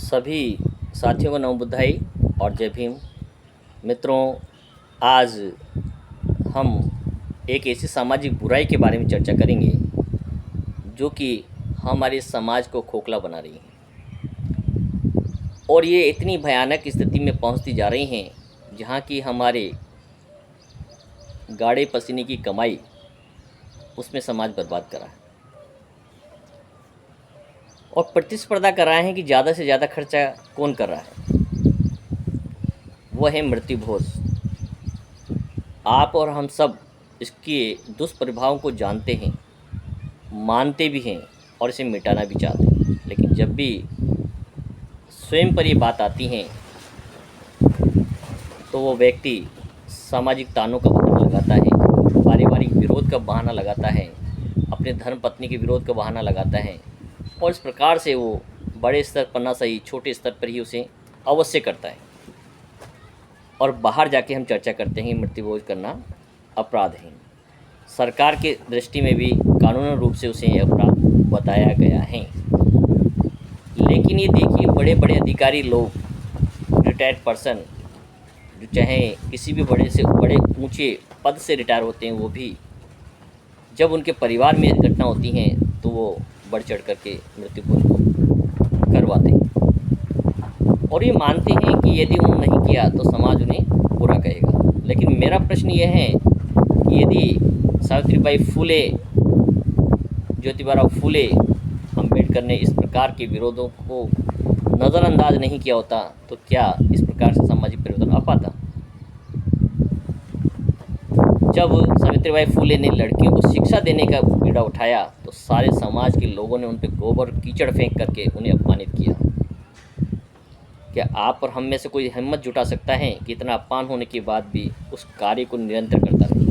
सभी साथियों को नमो बुद्धाई और जय भीम। मित्रों, आज हम एक ऐसी सामाजिक बुराई के बारे में चर्चा करेंगे जो कि हमारे समाज को खोखला बना रही है और ये इतनी भयानक स्थिति में पहुंचती जा रही हैं जहां की हमारे गाढ़े पसीने की कमाई उसमें समाज बर्बाद कर रहा है और प्रतिस्पर्धा कर रहे हैं कि ज़्यादा से ज़्यादा खर्चा कौन कर रहा है। वह है मृत्यु भोज। आप और हम सब इसके दुष्प्रभावों को जानते हैं, मानते भी हैं और इसे मिटाना भी चाहते हैं, लेकिन जब भी स्वयं पर ये बात आती है तो वो व्यक्ति सामाजिक तानों का बहाना लगाता है, पारिवारिक विरोध का बहाना लगाता है, अपने धर्म पत्नी के विरोध का बहाना लगाता है और इस प्रकार से वो बड़े स्तर पर ना सही छोटे स्तर पर ही उसे अवश्य करता है। और बाहर जाके हम चर्चा करते हैं मृत्युभोज करना अपराध है। सरकार के दृष्टि में भी कानूनी रूप से उसे अपराध बताया गया है। लेकिन ये देखिए, बड़े बड़े अधिकारी लोग, रिटायर्ड पर्सन जो चाहे किसी भी बड़े से बड़े ऊंचे पद से रिटायर होते हैं, वो भी जब उनके परिवार में घटना होती हैं तो वो बढ़ चढ़ करके मृत्युभोज को करवाते हैं और ये मानते हैं कि यदि उन्होंने नहीं किया तो समाज उन्हें बुरा कहेगा। लेकिन मेरा प्रश्न ये है कि यदि सावित्रीबाई फुले, ज्योतिबा फुले, अम्बेडकर ने इस प्रकार के विरोधों को नज़रअंदाज नहीं किया होता तो क्या इस प्रकार से सामाजिक परिवर्तन आ पाता। जब सावित्रीबाई फुले ने लड़कियों को शिक्षा देने का बीड़ा उठाया तो सारे समाज के लोगों ने उन पर गोबर कीचड़ फेंक करके उन्हें अपमानित किया। क्या आप और हम में से कोई हिम्मत जुटा सकता है कि इतना अपमान होने के बाद भी उस कार्य को निरंतर करता रहे।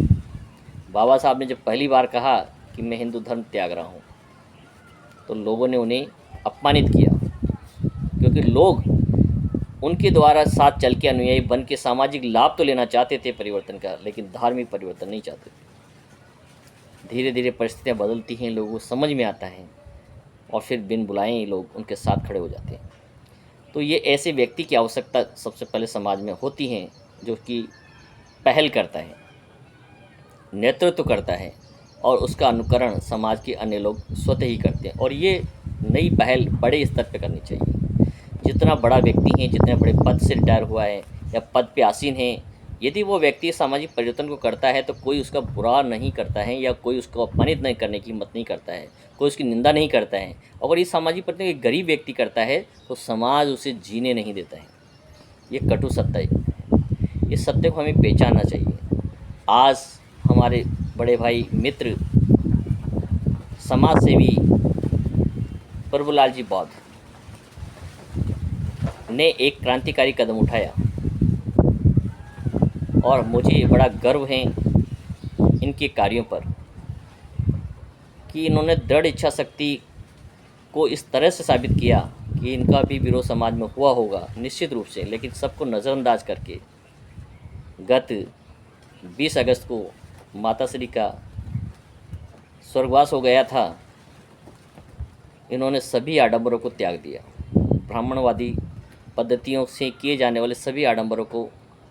बाबा साहब ने जब पहली बार कहा कि मैं हिंदू धर्म त्याग रहा हूँ तो लोगों ने उन्हें अपमानित किया, क्योंकि लोग उनके द्वारा साथ चल के अनुयायी बन के सामाजिक लाभ तो लेना चाहते थे परिवर्तन का, लेकिन धार्मिक परिवर्तन नहीं चाहते थे। धीरे धीरे परिस्थितियाँ बदलती हैं, लोगों को समझ में आता है और फिर बिन बुलाए ही लोग उनके साथ खड़े हो जाते हैं। तो ये ऐसे व्यक्ति की आवश्यकता सबसे पहले समाज में होती है जो कि पहल करता है, नेतृत्व करता है और उसका अनुकरण समाज के अन्य लोग स्वतः ही करते हैं। और ये नई पहल बड़े स्तर पर करनी चाहिए। जितना बड़ा व्यक्ति है, जितने बड़े पद से रिटायर हुआ है या पद पे आसीन है, यदि वो व्यक्ति सामाजिक परिवर्तन को करता है तो कोई उसका बुरा नहीं करता है या कोई उसको अपमानित नहीं करने की हिम्मत नहीं करता है, कोई उसकी निंदा नहीं करता है। अगर ये सामाजिक परिवर्तन एक गरीब व्यक्ति करता है तो समाज उसे जीने नहीं देता है। ये कटु सत्य है। इस सत्य को हमें पहचानना चाहिए। आज हमारे बड़े भाई मित्र समाज सेवी प्रभुलाल जी बौद्ध ने एक क्रांतिकारी कदम उठाया और मुझे बड़ा गर्व है इनके कार्यों पर कि इन्होंने दृढ़ इच्छा शक्ति को इस तरह से साबित किया कि इनका भी विरोध समाज में हुआ होगा निश्चित रूप से, लेकिन सबको नज़रअंदाज करके गत 20 अगस्त को माता श्री का स्वर्गवास हो गया था। इन्होंने सभी आडंबरों को त्याग दिया, ब्राह्मणवादी पद्धतियों से किए जाने वाले सभी आडंबरों को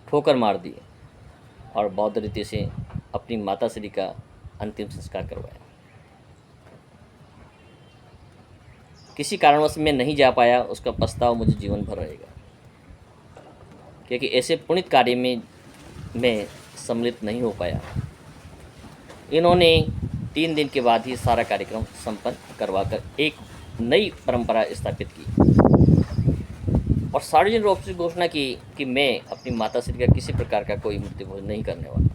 ठोकर मार दिए और बौद्ध रीति से अपनी माता श्री का अंतिम संस्कार करवाया। किसी कारणवश मैं नहीं जा पाया, उसका पछतावा मुझे जीवन भर रहेगा, क्योंकि ऐसे पुण्य कार्य में मैं सम्मिलित नहीं हो पाया। इन्होंने 3 दिन के बाद ही सारा कार्यक्रम संपन्न करवाकर एक नई परंपरा स्थापित की और सार्वजनिक रूप से घोषणा की कि मैं अपनी माता श्री का किसी प्रकार का कोई मृत्युभोज नहीं करने वाला।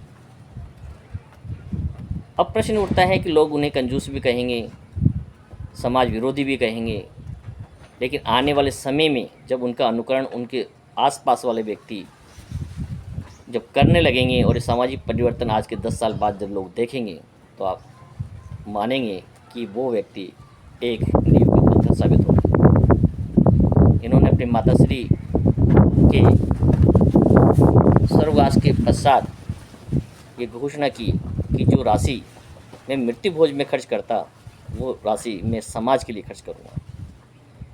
अब प्रश्न उठता है कि लोग उन्हें कंजूस भी कहेंगे, समाज विरोधी भी कहेंगे, लेकिन आने वाले समय में जब उनका अनुकरण उनके आसपास वाले व्यक्ति जब करने लगेंगे और ये सामाजिक परिवर्तन आज के 10 साल बाद जब लोग देखेंगे तो आप मानेंगे कि वो व्यक्ति एक नींव का पत्थर साबित होगा। इन्होंने अपनी माताश्री के स्वर्गवास के पश्चात ये घोषणा की कि जो राशि मैं मृत्यु भोज में खर्च करता वो राशि मैं समाज के लिए खर्च करूँगा।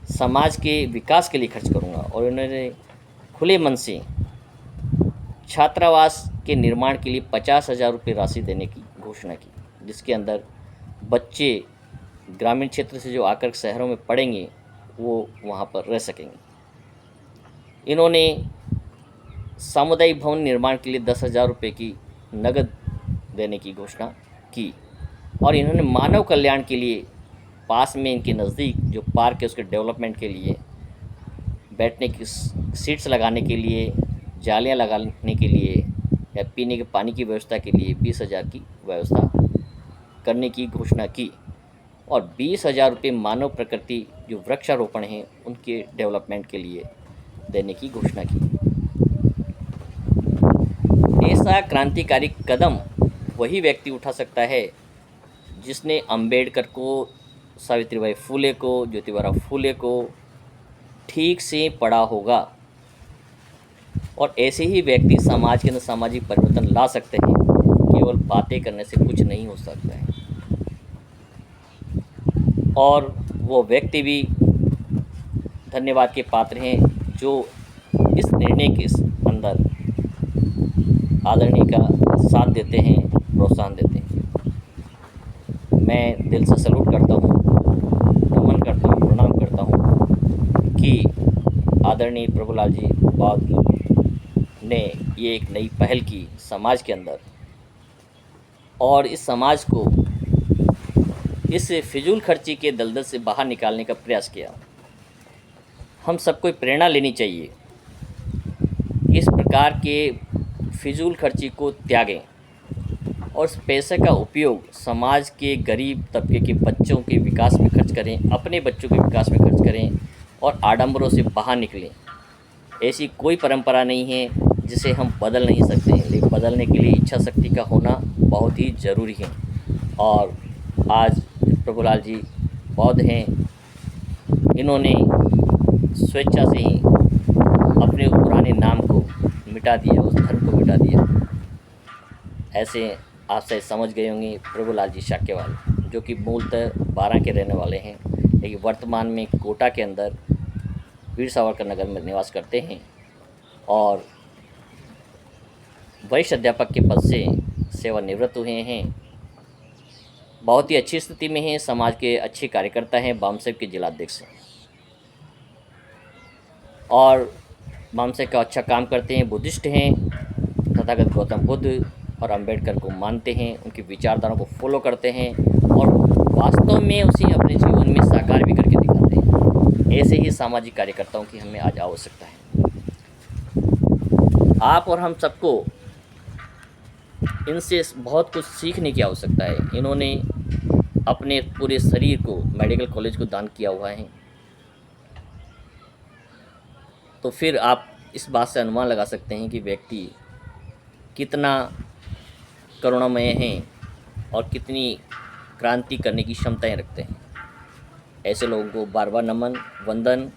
समाज के विकास के लिए खर्च करूँगा। और उन्होंने खुले मन से छात्रावास के निर्माण के लिए 50,000 रुपये राशि देने की घोषणा की, जिसके अंदर बच्चे ग्रामीण क्षेत्र से जो आकर शहरों में पढ़ेंगे वो वहाँ पर रह सकेंगे। इन्होंने सामुदायिक भवन निर्माण के लिए 10,000 रुपये की नगद देने की घोषणा की। और इन्होंने मानव कल्याण के लिए पास में इनके नज़दीक जो पार्क है उसके डेवलपमेंट के लिए, बैठने की सीट्स लगाने के लिए, जालियाँ लगाने के लिए या पीने के पानी की व्यवस्था के लिए 20,000 की व्यवस्था करने की घोषणा की। और 20,000 रुपये मानव प्रकृति जो वृक्षारोपण हैं उनके डेवलपमेंट के लिए देने की घोषणा की। ऐसा क्रांतिकारी कदम वही व्यक्ति उठा सकता है जिसने अंबेडकर को, सावित्रीबाई फुले को, ज्योतिबा फुले को ठीक से पढ़ा होगा। और ऐसे ही व्यक्ति समाज के अंदर सामाजिक परिवर्तन ला सकते हैं। केवल बातें करने से कुछ नहीं हो सकता है। और वो व्यक्ति भी धन्यवाद के पात्र हैं जो इस निर्णय के अंदर आदरणीय का साथ देते हैं, प्रोत्साहन देते हैं। मैं दिल से सैल्यूट करता हूँ, नमन करता हूँ, प्रणाम करता हूँ कि आदरणीय प्रभुलाल जी बादल ने ये एक नई पहल की समाज के अंदर, और इस समाज को इस फिजूल खर्ची के दलदल से बाहर निकालने का प्रयास किया। हम सबको प्रेरणा लेनी चाहिए, इस प्रकार के फिजूल खर्ची को त्यागें और इस पैसे का उपयोग समाज के गरीब तबके के बच्चों के विकास में खर्च करें, अपने बच्चों के विकास में खर्च करें और आडंबरों से बाहर निकलें। ऐसी कोई परंपरा नहीं है जिसे हम बदल नहीं सकते, लेकिन बदलने के लिए इच्छा शक्ति का होना बहुत ही ज़रूरी है। और आज प्रभुलाल जी बौद्ध हैं, इन्होंने स्वेच्छा से ही अपने पुराने नाम को मिटा दिया, उस धर्म को मिटा दिया। ऐसे आप शायद समझ गए होंगे प्रभुलाल जी शाक्यवाल, जो कि मूलतः 12 के रहने वाले हैं, लेकिन वर्तमान में कोटा के अंदर वीर सावरकर नगर में निवास करते हैं और वरिष्ठ अध्यापक के पद से सेवानिवृत्त हुए हैं। बहुत ही अच्छी स्थिति में हैं, समाज के अच्छे कार्यकर्ता हैं, बामसेव के जिलाध्यक्ष हैं और बामसेव का अच्छा काम करते हैं, बुद्धिस्ट हैं, तथागत गौतम बुद्ध और अंबेडकर को मानते हैं, उनकी विचारधारा को फॉलो करते हैं और वास्तव में उसे अपने जीवन में साकार भी करके दिखाते हैं। ऐसे ही सामाजिक कार्यकर्ताओं की हमें आज आवश्यकता है। आप और हम सबको इनसे बहुत कुछ सीखने की आवश्यकता है। इन्होंने अपने पूरे शरीर को मेडिकल कॉलेज को दान किया हुआ है, तो फिर आप इस बात से अनुमान लगा सकते हैं कि व्यक्ति कितना करुणामय हैं और कितनी क्रांति करने की क्षमताएं रखते हैं। ऐसे लोगों को बार बार नमन, वंदन,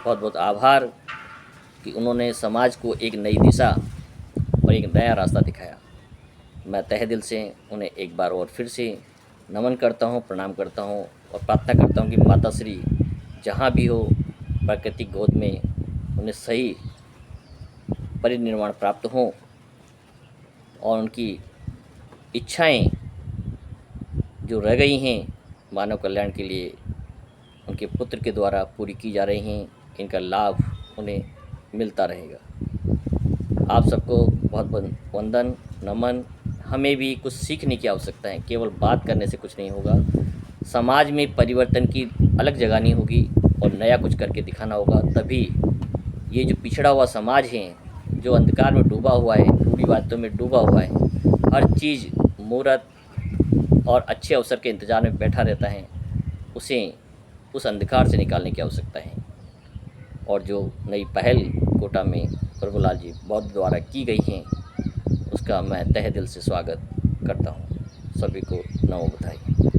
बहुत बहुत आभार कि उन्होंने समाज को एक नई दिशा और एक नया रास्ता दिखाया। मैं तहे दिल से उन्हें एक बार और फिर से नमन करता हूँ, प्रणाम करता हूँ और प्रार्थना करता हूँ कि माता श्री जहाँ भी हो प्राकृतिक गोद में उन्हें सही परिनिर्वाण प्राप्त हों और उनकी इच्छाएं जो रह गई हैं मानव कल्याण के लिए उनके पुत्र के द्वारा पूरी की जा रही हैं, इनका लाभ उन्हें मिलता रहेगा। आप सबको बहुत बहुत वंदन, नमन। हमें भी कुछ सीखने की आवश्यकता है, केवल बात करने से कुछ नहीं होगा। समाज में परिवर्तन की अलग जगानी होगी और नया कुछ करके दिखाना होगा, तभी ये जो पिछड़ा हुआ समाज है, जो अंधकार में डूबा हुआ है, रूढ़िवादियों में डूबा हुआ है, हर चीज़ मुहूर्त और अच्छे अवसर के इंतज़ार में बैठा रहता है, उसे उस अंधकार से निकालने की आवश्यकता है। और जो नई पहल कोटा में प्रभुलाल जी बौद्ध द्वारा की गई हैं, उसका मैं तहे दिल से स्वागत करता हूँ। सभी को नमो बधाई।